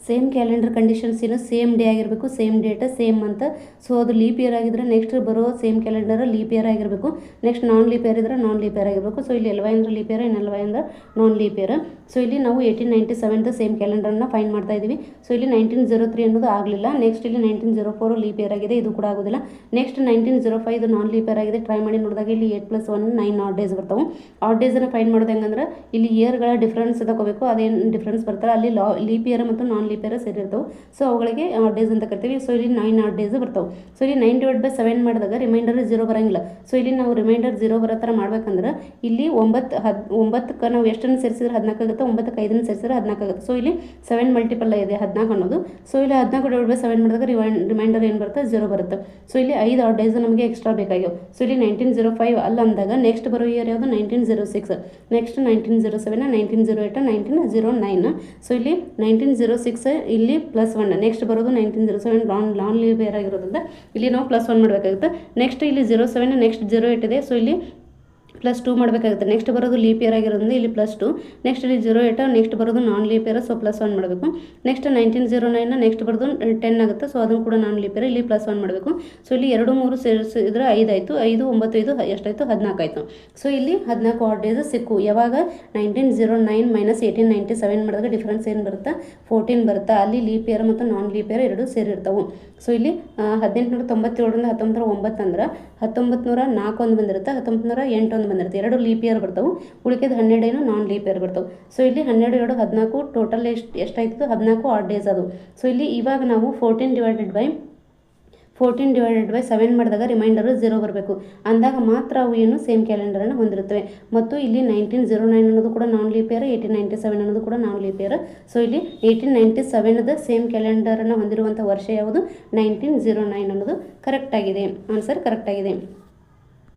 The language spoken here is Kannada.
ಸೇಮ್ ಕ್ಯಾಲೆಂಡರ್ ಕಂಡೀಷನ್ಸ್ ಏನು ಸೇಮ್ ಡೇ ಆಗಿರಬೇಕು, same date, same month. So ಅದು ಲೀಪ್ ಇಯರ್ ಆಗಿದ್ರೆ ನೆಕ್ಸ್ಟ್ ಬರೋ ಸೇಮ್ ಕ್ಯಾಲೆಂಡರ್ ಲೀಪ್ ಇಯರ್ ಆಗಿರಬೇಕು. ನೆಕ್ಸ್ಟ್ ನಾನ್ ಲೀಪ್ ಇಯರ್ ಇದ್ರೆ ನಾನ್ ಲೀಪ್ ಇಯರ್ ಆಗಿರಬೇಕು. ಸೊ ಇಲ್ಲಿ LY ಅಂದ್ರೆ ಲೀಪ್ ಇಯರ್, NLY ಅಂದ್ರೆ ನಾನ್ ಲೀಪ್ ಇಯರ್. ಸೊ ಇಲ್ಲಿ ನಾವು 1897 ಸೇಮ್ ಕ್ಯಾಲೆಂಡರ್ನ ಫೈಂಡ್ ಮಾಡ್ತಾ ಇದ್ದೀವಿ. ಸೊ ಇಲ್ಲಿ 1903 ಅನ್ನೋದು ಆಗಲಿಲ್ಲ. ನೆಕ್ಸ್ಟ್ ಇಲ್ಲಿ 1904 ಲೀಪ್ ಇಯರ್ ಆಗಿದೆ, ಇದು ಕೂಡ ಆಗೋದಿಲ್ಲ. ನೆಕ್ಸ್ಟ್ 1905 ಇದು ನಾನ್ ಲೀಪ್ ಇಯರ್ ಆಗಿದೆ. ಟ್ರೈ ಮಾಡಿ ನೋಡಿದಾಗ ಇಲ್ಲಿ 8 + 1 9 ಆಡ್ ಡೇಸ್ ಬರ್ತಾವೆ. ಆಡ್ ಡೇಸನ್ನು ಫೈಂಡ್ ಮಾಡೋದು ಹೆಂಗಂದ್ರೆ ಇಲ್ಲಿ ಇಯರ್ಗಳ ಡಿಫ್ರೆನ್ಸ್ ತಗೋಬೇಕು. ಅದೇನು ಡಿಫ್ರೆನ್ಸ್ ಬರ್ತಾರೆ ಅಲ್ಲಿ ಲೀಪ್ ಇಯರ್ ಮತ್ತು ನಾನ್ ಲೀಪ್ ಇಯರ್ ಸೇರಿರ್ತಾವೆ. ಸೊ ಅವುಗಳಿಗೆ ಆಡ್ ಡೇಸ್ ಅಂತ ಕರಿತೀವಿ. ಸೊ ಇಲ್ಲಿ 9 ಆಡ್ ಡೇಸ್ ಬರ್ತಾವೆ. ಸೊ ಇಲ್ಲಿ 9/7 ಮಾಡಿದಾಗ ರಿಮೈಂಡರ್ 0 ಬರೋಂಗಿಲ್ಲ. ಸೊ ಇಲ್ಲಿ ನಾವು ರಿಮೈಂಡರ್ 0 ಬರೋ ಥರ ಮಾಡ್ಬೇಕಂದ್ರೆ ಇಲ್ಲಿ 9ಕ್ಕೆ ನಾವು ಎಷ್ಟನ್ನು ಸೇರಿಸಿದ್ರೆ 14 ಆಗುತ್ತೆ, 9ಕ್ಕೆ 5 ಸೇರಿಸಿದ್ರೆ 14 ಆಗುತ್ತೆ. ಸೊ ಇಲ್ಲಿ 7 ಮಲ್ಟಿಪಲ್ ಇದೆ 14 ಅನ್ನೋದು. ಸೊ ಇಲ್ಲಿ 14/7 ಮಾಡಿದಾಗ ರಿಮೈಂಡರ್ ಏನು ಬರುತ್ತೆ 0 ಬರುತ್ತೆ. ಸೊ ಇಲ್ಲಿ 5 ಆಡ್ ಡೇಸ್ ನಮಗೆ ಎಕ್ಸ್ಟ್ರಾ ಬೇಕಾಗ್ಯವು. ಸೊ ಇಲ್ಲಿ 1905 ಅಲ್ಲ ಅಂದಾಗ ನೆಕ್ಸ್ಟ್ ಬರೋ ಇಯರ್ ಯಾವುದು 1906, ನೆಕ್ಸ್ಟ್ 1907, 1908, 1909. ಸೊ ಇಲ್ಲಿ 1906 ಇಲ್ಲಿ +1, ನೆಕ್ಸ್ಟ್ ಬರೋದು 1907 ನಾನ್ ಲೀಪ್ ಇಯರ್ ಆಗಿರೋದ್ರಿಂದ ಇಲ್ಲಿ ನಾವು +1 ಮಾಡಬೇಕಾಗುತ್ತೆ. ನೆಕ್ಸ್ಟ್ ಇಲ್ಲಿ 07, ನೆಕ್ಸ್ಟ್ 08 ಇದೆ. ಸೊ ಇಲ್ಲಿ +2 ಮಾಡಬೇಕಾಗುತ್ತೆ. ನೆಕ್ಸ್ಟ್ ಬರೋದು ಲೀಪ್ ಇಯರ್ ಆಗಿರೋದ್ರಿಂದ ಇಲ್ಲಿ +2. ನೆಕ್ಸ್ಟ್ ಇಲ್ಲಿ 08, ನೆಕ್ಸ್ಟ್ ಬರೋದು ನಾನ್ ಲೀಪ್ ಇಯರ್. ಸೊ +1 ಮಾಡಬೇಕು. ನೆಕ್ಸ್ಟ್ 1909 ನೆಕ್ಸ್ಟ್ ಬರೋದು 10 ಆಗುತ್ತೆ. ಸೊ ಅದನ್ನು ಕೂಡ ನಾನ್ ಲೀಪ್ ಇಯರ್, ಇಲ್ಲಿ +1 ಮಾಡಬೇಕು. ಸೊ ಇಲ್ಲಿ 2 3 ಸೇರಿಸಿದ್ರೆ 5 ಆಯಿತು, 5 9 5 ಎಷ್ಟಾಯಿತು 14 ಆಯಿತು. ಸೊ ಇಲ್ಲಿ 14 ಆಡ್ ಡೇಸ್ ಸಿಕ್ಕು. ಯಾವಾಗ 1909 - 1897 ಮಾಡಿದಾಗ ಡಿಫ್ರೆನ್ಸ್ ಏನು ಬರುತ್ತೆ 14 ಬರುತ್ತೆ. ಅಲ್ಲಿ ಲೀಪ್ ಇಯರ್ ಮತ್ತು ನಾನ್ ಲೀಪ್ ಇಯರ್ ಎರಡೂ ಸೇರಿರ್ತಾವೆ. ಸೊ ಇಲ್ಲಿ 1897ರಿಂದ 1909 ಅಂದ್ರೆ 1904 ಒಂದು ಬಂದಿರುತ್ತೆ, 1908 ಒಂದು ಬಂದಿರುತ್ತೆ. 2 ಲೀಪ್ ಇಯರ್ ಬರ್ತಾವೆ, ಉಳಿಕೆದು 12 ಏನು ನಾನ್ ಲೀಪ್ ಇಯರ್ ಬರ್ತಾವೆ. ಸೊ ಇಲ್ಲಿ 12 2 14 ಟೋಟಲ್ ಎಷ್ಟಾಯ್ತು 14 ಆಡ್ ಡೇಸ್ ಅದು. ಸೊ ಇಲ್ಲಿ ಇವಾಗ ನಾವು 14/7 ಮಾಡಿದಾಗ ರಿಮೈಂಡರು 0 ಬರಬೇಕು. ಅಂದಾಗ ಮಾತ್ರ ಅವು ಏನು ಸೇಮ್ ಕ್ಯಾಲೆಂಡರನ್ನು ಹೊಂದಿರುತ್ತವೆ. ಮತ್ತು ಇಲ್ಲಿ 1909 ಅನ್ನೋದು ಕೂಡ ನಾನ್ ಲೀಪ್ ಇಯರ್, 1897 ಅನ್ನೋದು ಕೂಡ ನಾನ್ ಲೀಪ್ ಇಯರ್. ಸೊ ಇಲ್ಲಿ 1897ದ ಸೇಮ್ ಕ್ಯಾಲೆಂಡರನ್ನು ಹೊಂದಿರುವಂಥ ವರ್ಷ ಯಾವುದು 1909 ಅನ್ನೋದು ಕರೆಕ್ಟ್ ಆಗಿದೆ. ಆನ್ಸರ್ ಕರೆಕ್ಟ್ ಆಗಿದೆ.